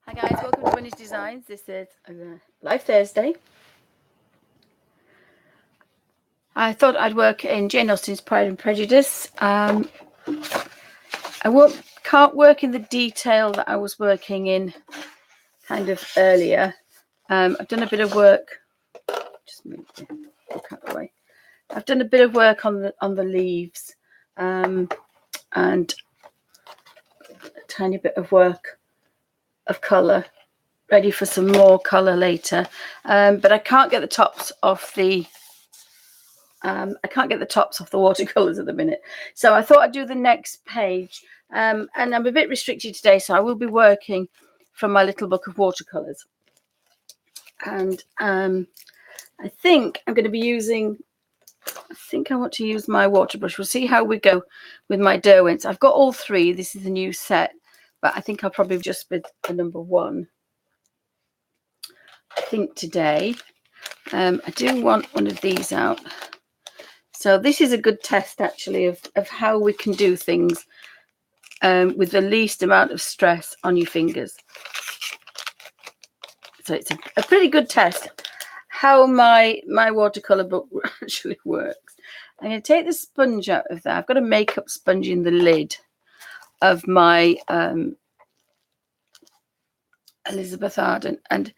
Hi guys, welcome to Bunny's Designs. This is Live Thursday. I thought I'd work in Jane Austen's Pride and Prejudice. I can't work in the detail that I was working in kind of earlier. I've done a bit of work. Just move the book out of the way. I've done a bit of work on the leaves, and a tiny bit of work of colour, ready for some more colour later. But I can't get the tops off the watercolours at the minute. So I thought I'd do the next page. And I'm a bit restricted today, so I will be working from my little book of watercolours. And I think I'm going to be using, I think I want to use my water brush. We'll see how we go with my Derwents. I've got all three. This is a new set, but I think I'll probably just with the number one. I think today. I do want one of these out. So this is a good test actually of how we can do things with the least amount of stress on your fingers. So it's a pretty good test how my watercolor book actually works. I'm going to take the sponge out of there. I've got a makeup sponge in the lid of my Elizabeth Arden, and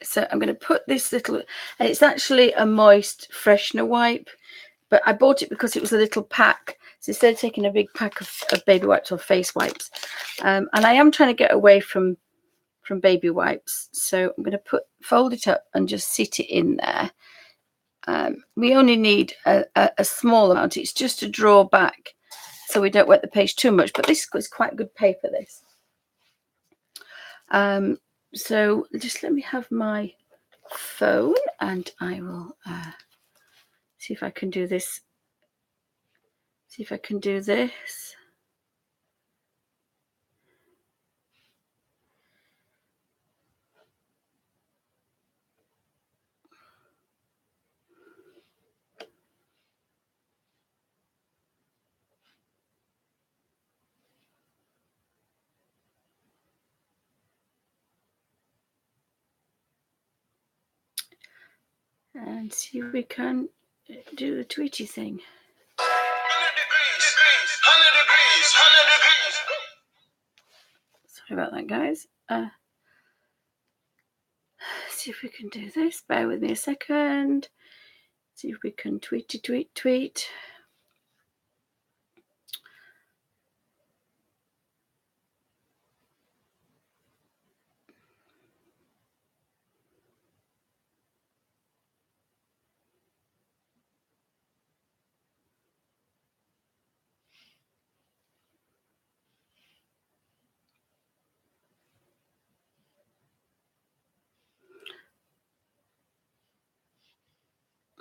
so I'm going to put this little, and it's actually a moist freshener wipe, but I bought it because it was a little pack. So instead of taking a big pack of baby wipes or face wipes, and I am trying to get away from baby wipes, so I'm going to fold it up and just sit it in there. We only need a small amount. It's just to draw back so we don't wet the page too much, but this is quite good paper, this. So just let me have my phone and I will see if I can do this. See if I can do this. And see if we can do the tweety thing. 100 degrees. Sorry about that, guys. See if we can do this. Bear with me a second. See if we can tweet.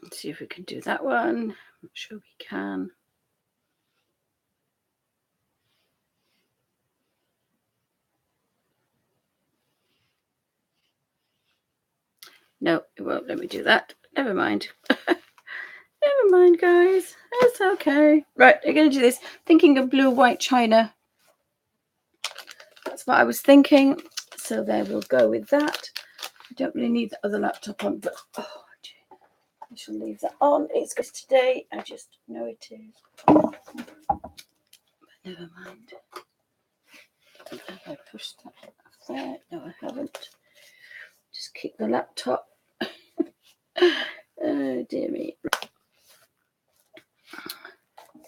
Let's see if we can do that one. I'm not sure we can. No, it won't let me do that. Never mind. Never mind, guys. It's okay. Right, we're going to do this. Thinking of blue, white china. That's what I was thinking. So there we'll go with that. I don't really need the other laptop on, but oh, I shall leave that on. It's good today. I just know it is. But never mind. Have I pushed that off there? No, I haven't. Just kick the laptop. Oh, dear me.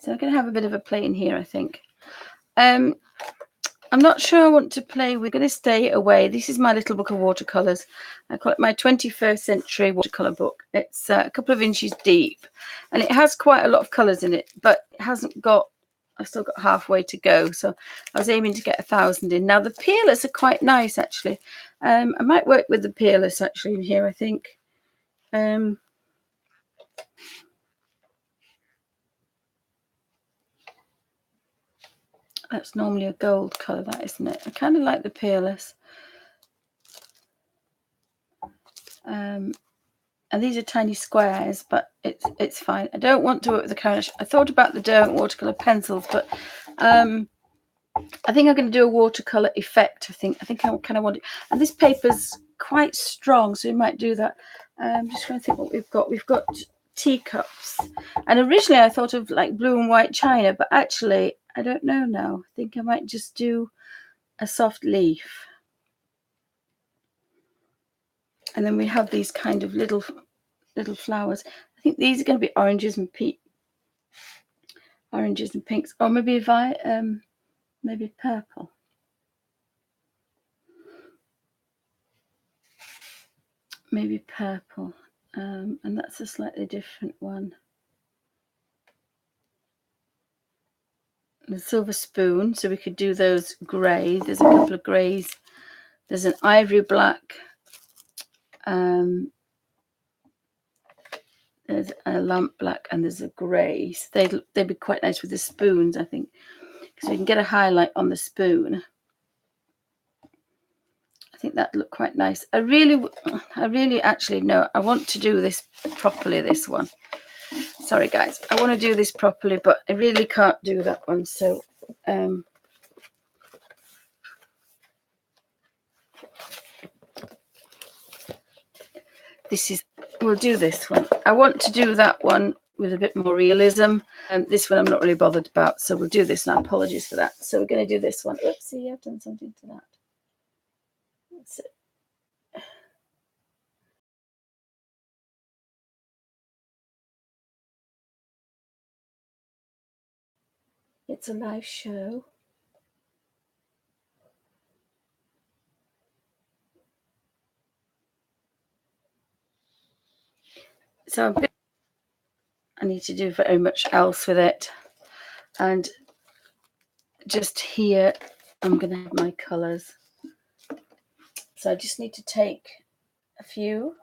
So I'm going to have a bit of a play in here, I think. I'm not sure I want to play. We're going to stay away. This is my little book of watercolours. I call it my 21st century watercolour book. It's a couple of inches deep, and it has quite a lot of colours in it, but it hasn't got, I've still got halfway to go. So I was aiming to get 1,000 in. Now the peelers are quite nice, actually. I might work with the peelers actually in here, I think. That's normally a gold colour, that, isn't it? I kind of like the peerless. And these are tiny squares, but it's fine. I don't want to work with the carnation. I thought about the Derwent watercolour pencils, but I think I'm going to do a watercolor effect. I think I kind of want it. And this paper's quite strong, so we might do that. I'm just trying to think what we've got. We've got teacups. And originally I thought of like blue and white china, but actually I don't know now. I think I might just do a soft leaf. And then we have these kind of little flowers. I think these are going to be oranges and pinks, or maybe maybe purple. Maybe purple. And that's a slightly different one. The silver spoon, so we could do those grey. There's a couple of greys. There's an ivory black. There's a lamp black, and there's a grey. So they'd be quite nice with the spoons, I think, because we can get a highlight on the spoon. I think that'd look quite nice. I really actually no, I want to do this properly, this one. Sorry guys, I want to do this properly, but I really can't do that one. So we'll do this one. I want to do that one with a bit more realism, and this one I'm not really bothered about, so we'll do this now. Apologies for that. So we're going to do this one. Oopsie, I've done something to that. That's it. It's a live show. So I need to do very much else with it. And just here, I'm going to have my colours. So I just need to take a few.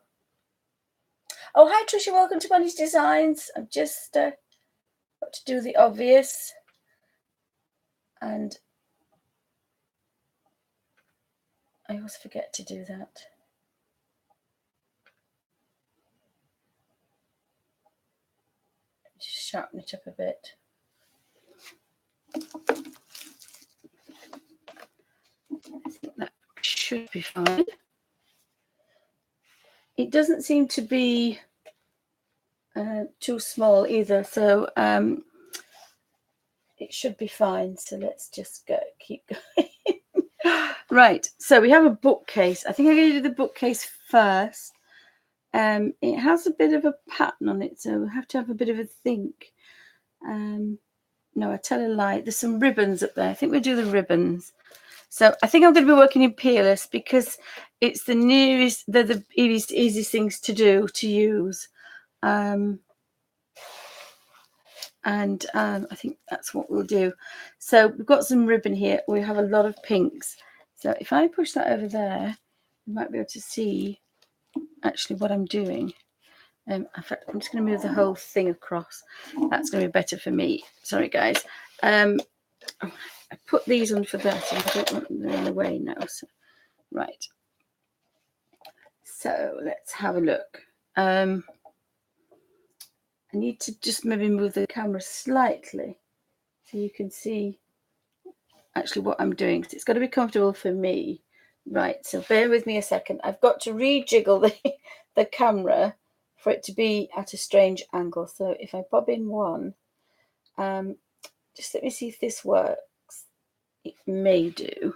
Oh, hi, Tricia. Welcome to Bunny's Designs. I've just got to do the obvious. And I always forget to do that. Just sharpen it up a bit. I think that should be fine. It doesn't seem to be too small either, so it should be fine. So let's just keep going. Right, so we have a bookcase. I think I'm going to do the bookcase first. It has a bit of a pattern on it, so we have to have a bit of a think. No, I tell a lie. There's some ribbons up there. I think we'll do the ribbons. So I think I'm going to be working in Peerless because it's the nearest, they're the easiest things to do, to use. I think that's what we'll do. So we've got some ribbon here. We have a lot of pinks. So if I push that over there, you might be able to see actually what I'm doing. In fact, I'm just going to move the whole thing across. That's going to be better for me. Sorry, guys. I put these on for that, and I don't want them in the way now. So, right. So let's have a look. I need to just maybe move the camera slightly so you can see actually what I'm doing, because it's got to be comfortable for me. Right, so bear with me a second. I've got to rejiggle the camera for it to be at a strange angle. So if I bob in one, just let me see if this works. It may do.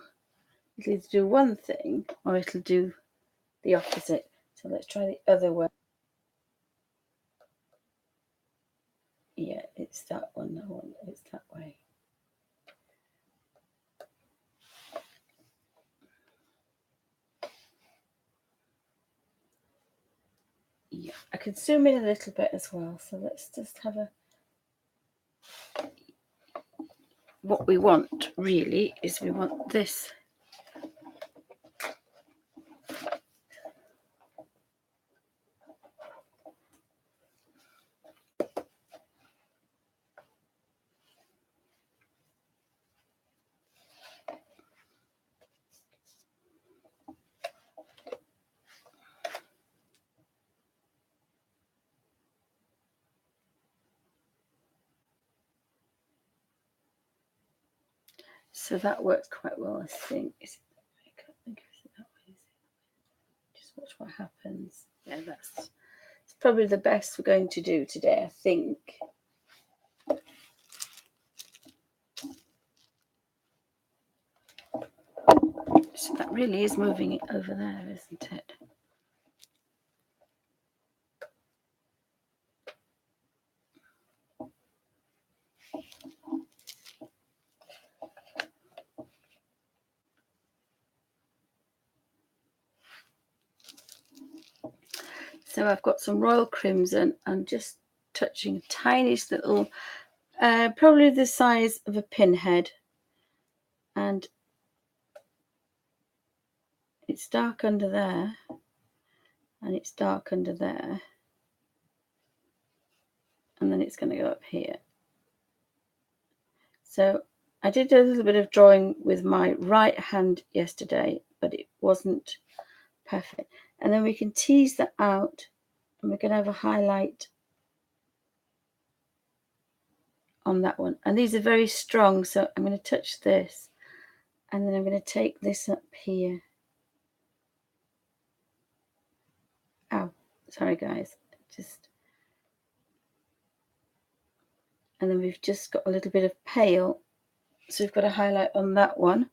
It'll either do one thing or it'll do the opposite. So let's try the other way. Yeah, it's that one. No, it's that way. Yeah, I can zoom in a little bit as well. So let's just have a... What we want really is we want this. So that works quite well, I think. I can't think of it that way. Just watch what happens. Yeah, it's probably the best we're going to do today, I think. So that really is moving it over there, isn't it? So I've got some royal crimson and just touching a tiniest little, probably the size of a pinhead, and it's dark under there and it's dark under there, and then it's going to go up here. So I did a little bit of drawing with my right hand yesterday, but it wasn't perfect. And then we can tease that out, and we're going to have a highlight on that one. And these are very strong, so I'm going to touch this, and then I'm going to take this up here. Oh, sorry guys, and then we've just got a little bit of pale, so we've got a highlight on that one.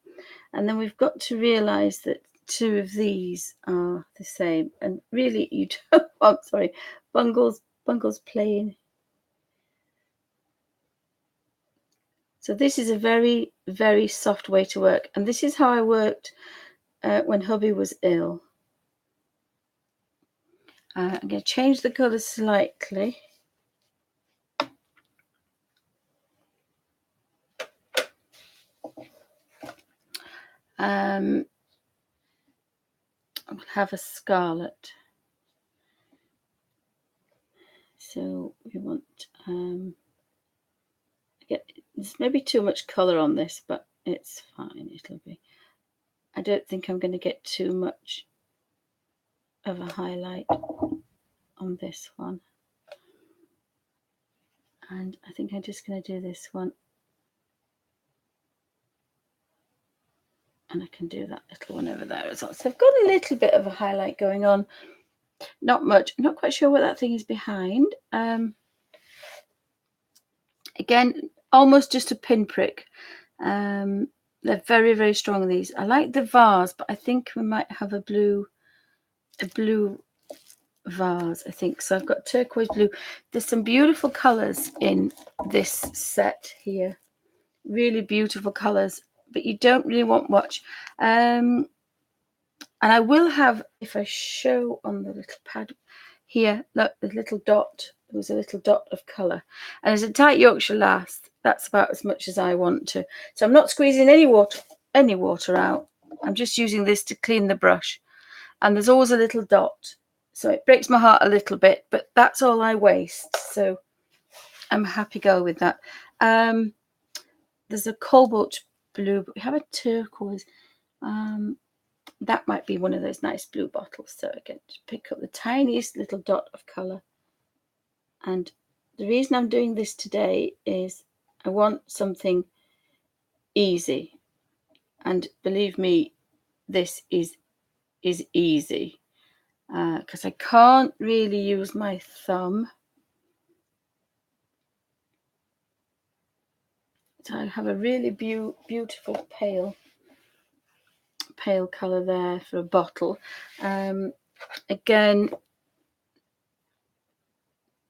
And then we've got to realize that two of these are the same, and really you don't want, sorry, Bungle's playing. So this is a very, very soft way to work, and this is how I worked when hubby was ill. I'm going to change the colour slightly. I'll have a scarlet. So we want, there's maybe too much colour on this, but it's fine. It'll be. I don't think I'm going to get too much of a highlight on this one. And I think I'm just going to do this one. And I can do that little one over there as well. So I've got a little bit of a highlight going on. Not much. I'm not quite sure what that thing is behind. Again, almost just a pinprick. They're very, very strong, these. I like the vase, but I think we might have a blue vase, I think. So I've got turquoise blue. There's some beautiful colours in this set here. Really beautiful colours, but you don't really want much. And I will have, if I show on the little pad here, look, the little dot. There was a little dot of colour. And as a tight Yorkshire lass, that's about as much as I want to. So I'm not squeezing any water out. I'm just using this to clean the brush. And there's always a little dot. So it breaks my heart a little bit, but that's all I waste. So I'm a happy girl with that. There's a cobalt blue, but we have a turquoise. That might be one of those nice blue bottles. So again, just pick up the tiniest little dot of colour. And the reason I'm doing this today is I want something easy. And believe me, this is easy. Because I can't really use my thumb. So I have a really beautiful pale colour there for a bottle. Again,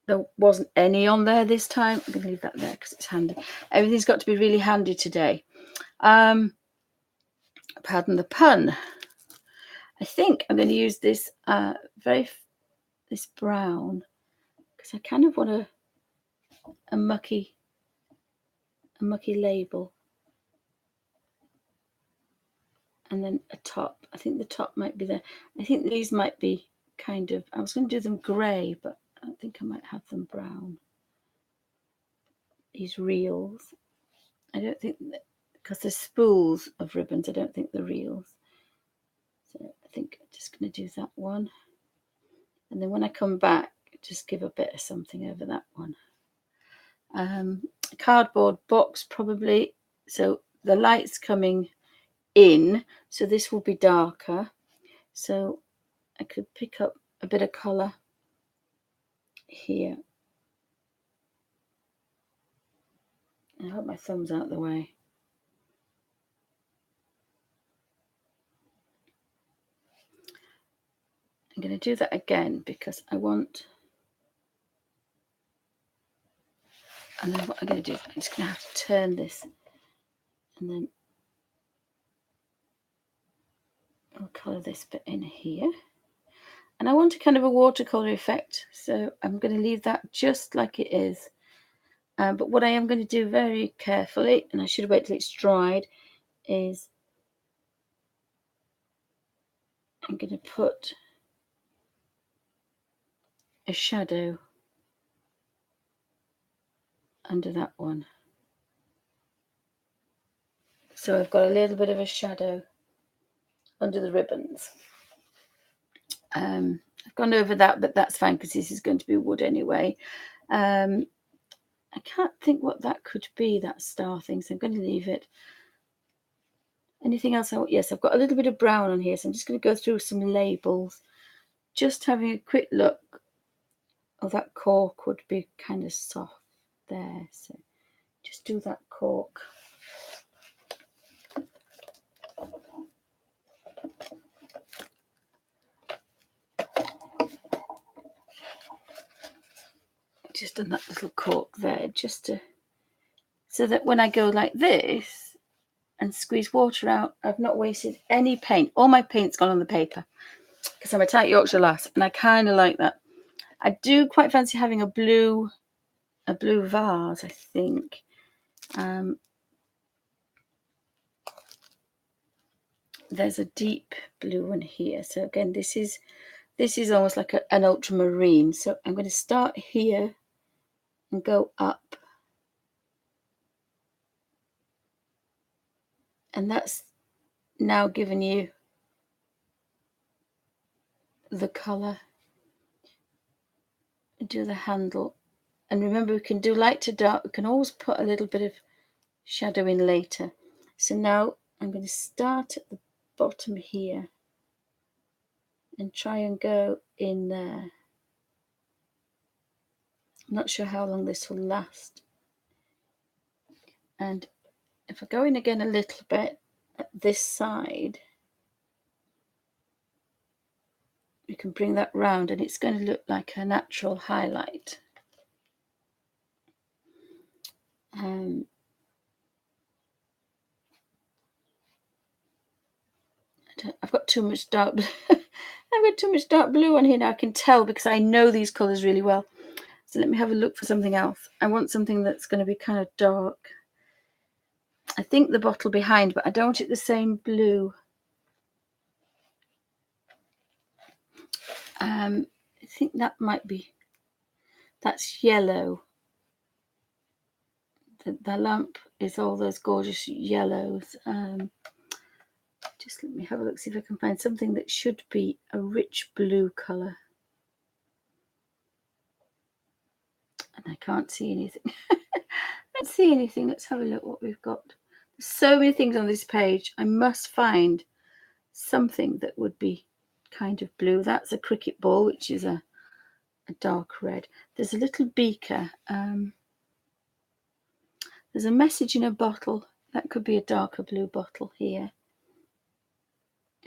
there wasn't any on there this time. I'm going to leave that there because it's handy. Everything's got to be really handy today. Pardon the pun. I think I'm going to use this this brown, because I kind of want a mucky label, and then a top. I think the top might be there. I think these might be kind of, I was going to do them grey, but I think I might have them brown. These reels, I don't think that, because there's spools of ribbons, I don't think they're reels. So I think I'm just going to do that one. And then when I come back, just give a bit of something over that one. Cardboard box probably. So the light's coming in, so this will be darker. So I could pick up a bit of colour here. I hope my thumb's out of the way. I'm going to do that again because I want, and then what I'm going to do, I'm just going to have to turn this, and then I'll colour this bit in here. And I want a kind of a watercolour effect, so I'm going to leave that just like it is. But what I am going to do very carefully, and I should wait till it's dried, is I'm going to put a shadow under that one. So I've got a little bit of a shadow under the ribbons. I've gone over that, but that's fine because this is going to be wood anyway. I can't think what that could be, that star thing, so I'm going to leave it. Anything else? Yes, I've got a little bit of brown on here, so I'm just going to go through some labels. Just having a quick look. Oh, that cork would be kind of soft there, so just do that cork. Just done that little cork there, just to, so that when I go like this and squeeze water out, I've not wasted any paint. All my paint's gone on the paper because I'm a tight Yorkshire lass, and I kind of like that. I do quite fancy having a blue vase, I think. There's a deep blue one here. So again, this is almost like an ultramarine. So I'm going to start here and go up. And that's now given you the colour. Do the handle. And remember, we can do light to dark. We can always put a little bit of shadow in later. So now I'm going to start at the bottom here and try and go in there. I'm not sure how long this will last. And if I go in again a little bit at this side, you can bring that round and it's going to look like a natural highlight. I've got too much dark I've got too much dark blue on here now. I can tell because I know these colours really well. So let me have a look for something else. I want something that's going to be kind of dark. I think the bottle behind, but I don't want it the same blue. I think that might be, that's yellow. The lamp is all those gorgeous yellows. Just let me have a look, see if I can find something that should be a rich blue colour. And I can't see anything. Let's see anything. Let's have a look what we've got. There's so many things on this page. I must find something that would be kind of blue. That's a cricket ball, which is a dark red. There's a little beaker. There's a message in a bottle. That could be a darker blue bottle here.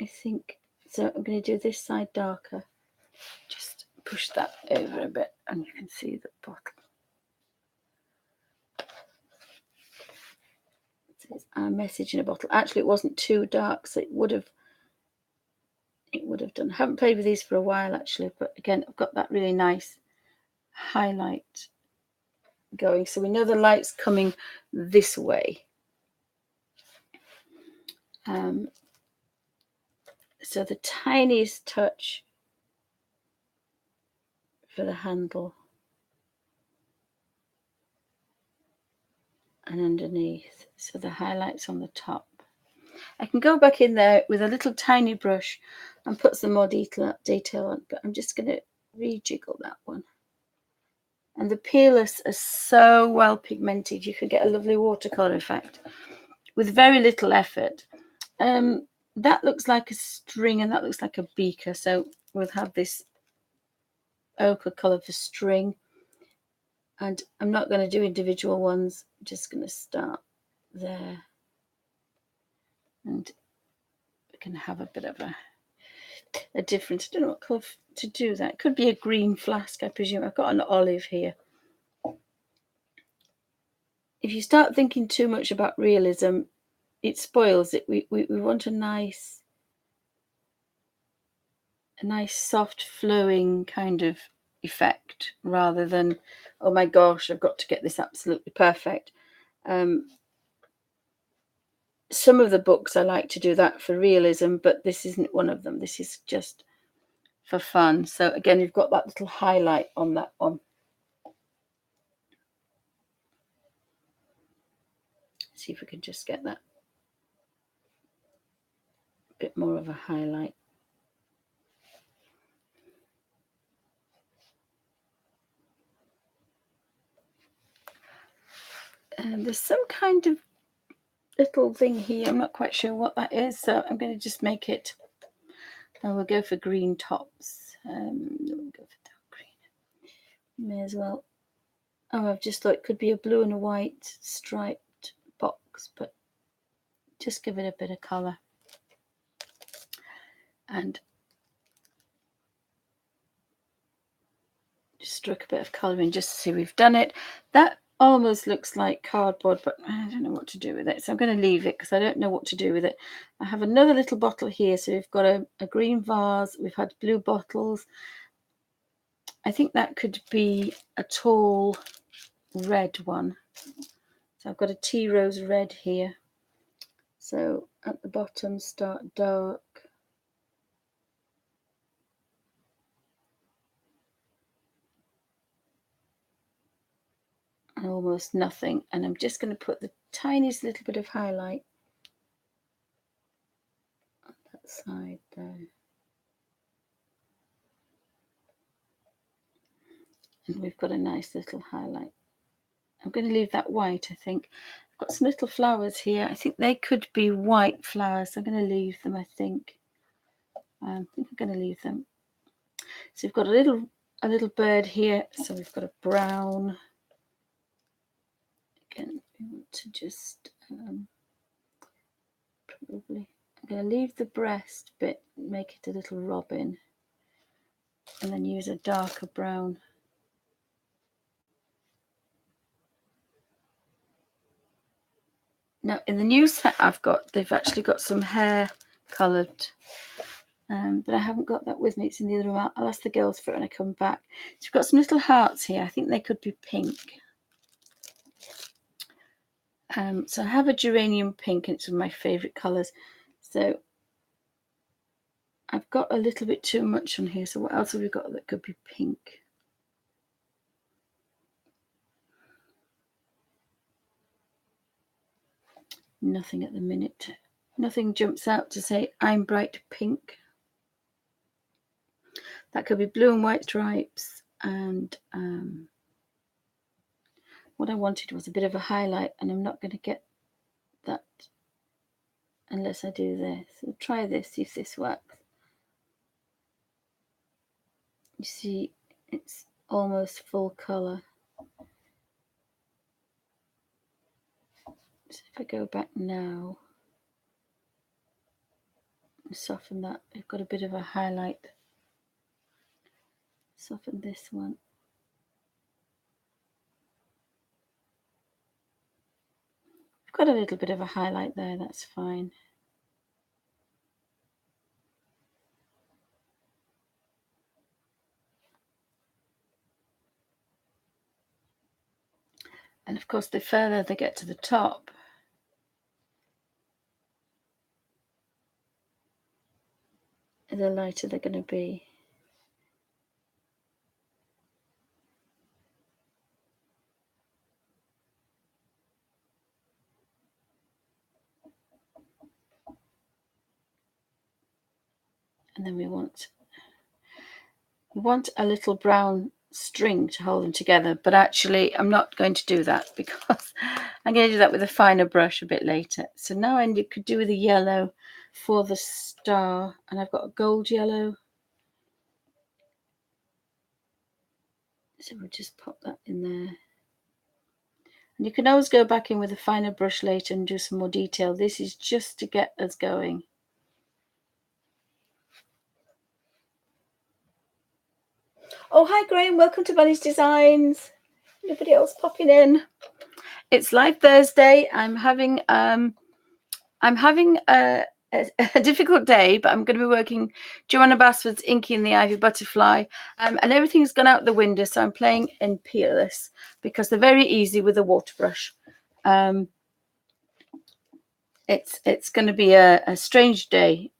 I think. So I'm going to do this side darker. Just push that over a bit and you can see the bottle. It says our message in a bottle. Actually, it wasn't too dark, so it would have done. I haven't played with these for a while actually, but again, I've got that really nice highlight going. So we know the light's coming this way. So the tiniest touch for the handle and underneath. So the highlights on the top. I can go back in there with a little tiny brush and put some more detail on, but I'm just going to rejiggle that one. And the peelers are so well pigmented, you can get a lovely watercolour effect. with very little effort. That looks like a string and that looks like a beaker. So we'll have this ochre colour for string. And I'm not going to do individual ones. I'm just going to start there. And we can have a bit of a difference. I don't know what colour to do that. It could be a green flask, I presume. I've got an olive here. If you start thinking too much about realism, it spoils it. We want a nice soft flowing kind of effect rather than, oh my gosh, I've got to get this absolutely perfect. Some of the books I like to do that for realism, but this isn't one of them. This is just for fun. So again, you've got that little highlight on that one. See if we can just get that a bit more of a highlight. And there's some kind of little thing here. I'm not quite sure what that is. So I'm going to just make it. And we'll go for green tops. We'll go for dark green. May as well. Oh, I've just thought it could be a blue and a white striped box, but just give it a bit of colour. And just stroke a bit of colour in just to see we've done it. That almost looks like cardboard, but I don't know what to do with it. So I'm going to leave it because I don't know what to do with it. I have another little bottle here. So we've got a green vase. We've had blue bottles. I think that could be a tall red one. So I've got a tea rose red here. So at the bottom, start dark. And almost nothing. And I'm just going to put the tiniest little bit of highlight on that side there. And we've got a nice little highlight. I'm going to leave that white, I think. I've got some little flowers here. I think they could be white flowers. I'm going to leave them, I think. I'm going to leave them. So we've got a little bird here. So we've got a brown. Again, we want to just probably. I'm going to leave the breast bit, make it a little robin, and then use a darker brown. Now, in the new set I've got, they've actually got some hair coloured, but I haven't got that with me. It's in the other room. I'll ask the girls for it when I come back. So we've got some little hearts here. I think they could be pink. So I have a geranium pink, and it's one of my favourite colours. So I've got a little bit too much on here. So what else have we got that could be pink? Nothing at the minute. Nothing jumps out to say I'm bright pink. That could be blue and white stripes. And what I wanted was a bit of a highlight, and I'm not going to get that unless I do this. So try this, see if this works. You see, it's almost full colour. So if I go back now and soften that, I've got a bit of a highlight. Soften this one. I've got a little bit of a highlight there, that's fine. And of course, the further they get to the top, the lighter they're going to be. And then we want a little brown string to hold them together, but actually I'm not going to do that because I'm going to do that with a finer brush a bit later. So now I could do with a yellow for the star, and I've got a gold yellow, so we'll just pop that in there. And you can always go back in with a finer brush later and do some more detail. This is just to get us going. Oh, hi Graham, welcome to Bunny's Designs. Anybody else popping in? It's Live Thursday. I'm having a difficult day, but I'm going to be working Joanna Basford's Inky and the Ivy Butterfly, and everything's gone out the window, so I'm playing in Peerless because they're very easy with a water brush. It's going to be a strange day.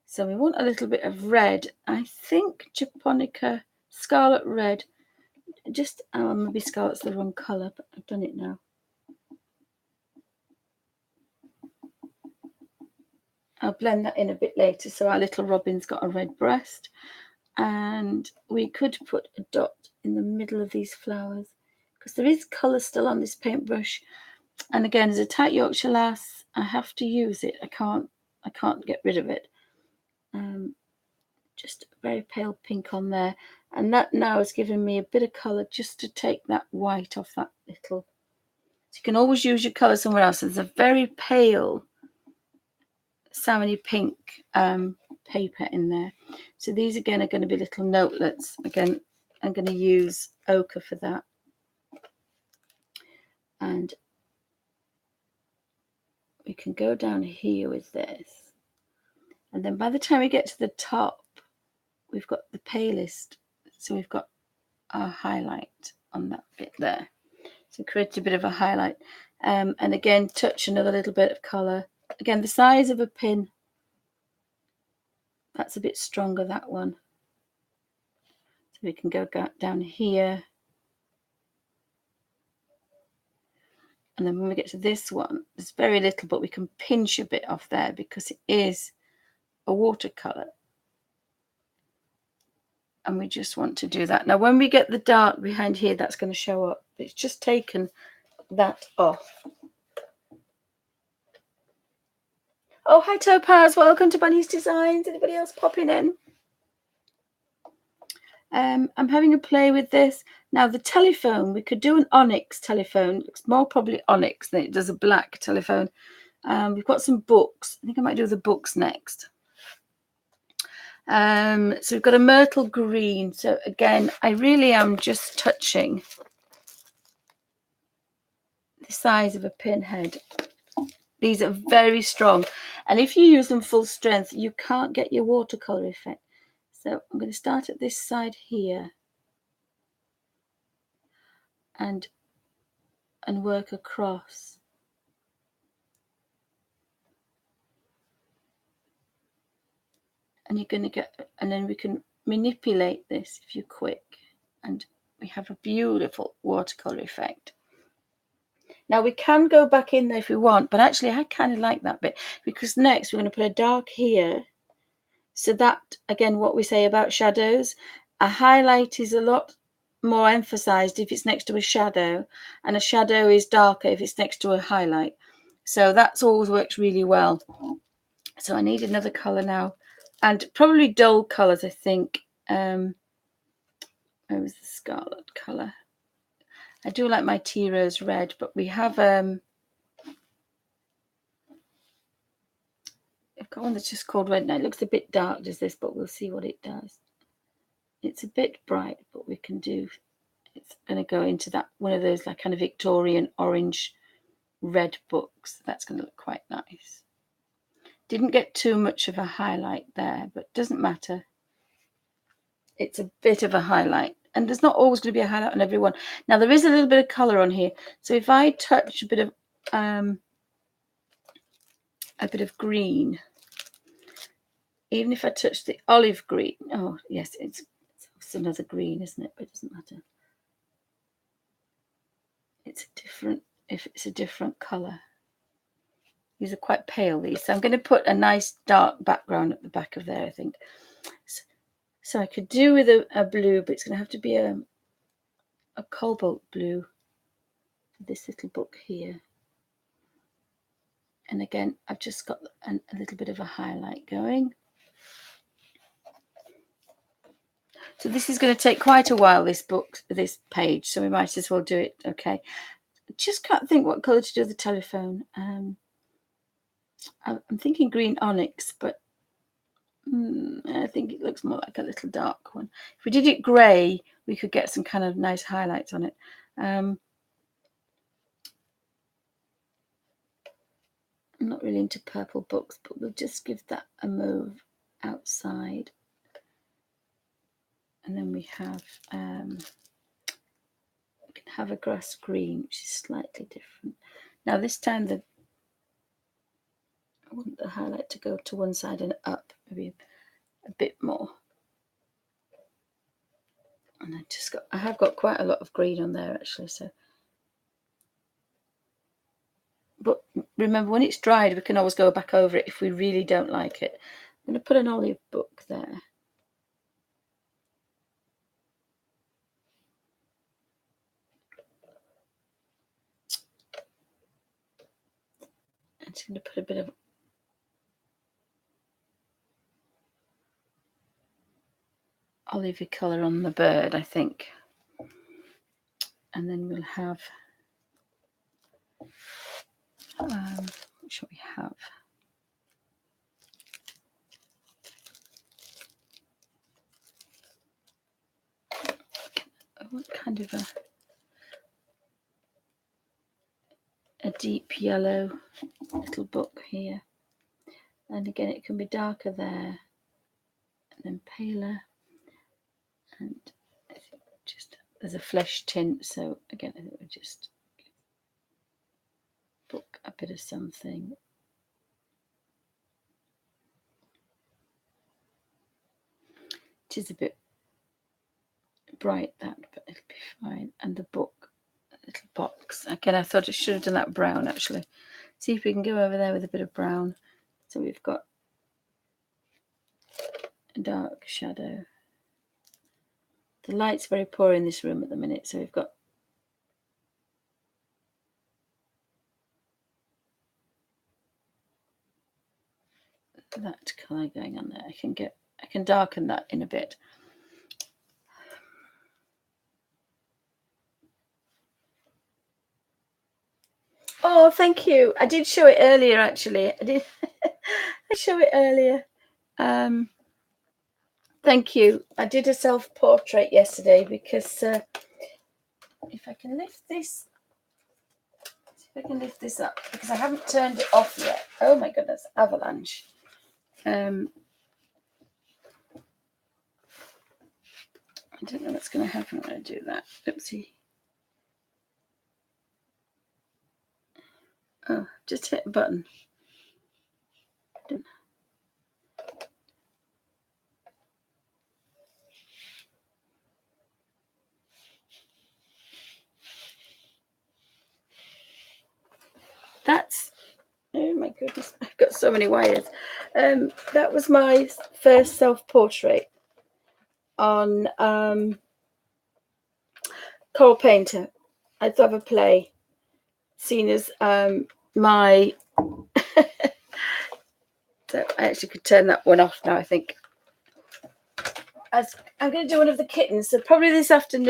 So we want a little bit of red. I think Japonica Scarlet Red. Just maybe Scarlet's the wrong colour, but I've done it now. I'll blend that in a bit later. So our little robin's got a red breast, and we could put a dot in the middle of these flowers because there is colour still on this paintbrush. And again, as a tight Yorkshire lass, I have to use it. I can't get rid of it. Just a very pale pink on there, and that now is giving me a bit of colour just to take that white off that little. So you can always use your colour somewhere else. There's a very pale salmony pink paper in there. So these again are going to be little notelets. Again, I'm going to use ochre for that. And we can go down here with this. And then by the time we get to the top, we've got the palest. So we've got our highlight on that bit there. So create a bit of a highlight. And again, touch another little bit of colour. Again, the size of a pin. That's a bit stronger, that one. So we can go down here. And then when we get to this one, there's very little, but we can pinch a bit off there because it is a watercolour. And we just want to do that. Now, when we get the dark behind here, that's going to show up. It's just taken that off. Oh, hi, Topaz. Welcome to Bunny's Designs. Anybody else popping in? I'm having a play with this. Now, the telephone, we could do an onyx telephone. It looks more probably onyx than it does a black telephone. We've got some books. I think I might do the books next. So we've got a myrtle green. So again, I really am just touching the size of a pinhead. These are very strong. And if you use them full strength, you can't get your watercolor effect. So I'm going to start at this side here and work across. And you're going to get, and then we can manipulate this if you're quick, and we have a beautiful watercolor effect. Now we can go back in there if we want, but actually I kind of like that bit because next we're going to put a dark here. So that, again, what we say about shadows, a highlight is a lot more emphasized if it's next to a shadow, and a shadow is darker if it's next to a highlight. So that's always works really well. So I need another color now, and probably dull colors, I think. Where was the scarlet color? I do like my tea rose red, but we have I've got one that's just called red now. It looks a bit dark, does this, but we'll see what it does. It's a bit bright, but we can do, it's going to go into that one of those like kind of Victorian orange red books. That's going to look quite nice. Didn't get too much of a highlight there, but doesn't matter. It's a bit of a highlight, and there's not always going to be a highlight on every one. Now there is a little bit of color on here, so if I touch a bit of green, even if I touch the olive green, oh yes, it's another green, isn't it? But it doesn't matter. It's a different, if it's a different color. These are quite pale, these. So I'm going to put a nice dark background at the back of there, I think. So I could do with a blue, but it's going to have to be a cobalt blue for this little book here. And again, I've just got a little bit of a highlight going. So this is going to take quite a while, this page, so we might as well do it. Okay. I just can't think what colour to do the telephone. I'm thinking green onyx, but I think it looks more like a little dark one. If we did it grey, we could get some kind of nice highlights on it. I'm not really into purple books, but we'll just give that a move outside. And then we have we can have a grass green, which is slightly different. Now this time I want the highlight to go to one side and up, maybe a bit more. And I have got quite a lot of green on there actually, so. But remember, when it's dried, we can always go back over it if we really don't like it. I'm going to put an olive book there. I'm just going to put a bit of olivey colour on the bird, I think. And then we'll have, what shall we have? I want kind of a deep yellow little book here. And again, it can be darker there and then paler. And I think just there's a flesh tint, so again, I think we'll just book a bit of something. It is a bit bright, that, but it'll be fine. And the book, a little box. Again, I thought I should have done that brown actually. See if we can go over there with a bit of brown. So we've got a dark shadow. The light's very poor in this room at the minute, so we've got that colour going on there. I can darken that in a bit. Oh, thank you. I did show it earlier actually. I show it earlier. Thank you. I did a self-portrait yesterday because if I can lift this, up because I haven't turned it off yet. Oh my goodness, avalanche. I don't know what's going to happen when I do that. Oopsie. Oh, just hit a button. That's, oh my goodness, I've got so many wires. That was my first self-portrait on Coral Painter. I'd have a play, seen as my so I actually could turn that one off now, I think. I'm going to do one of the kittens, so probably this afternoon.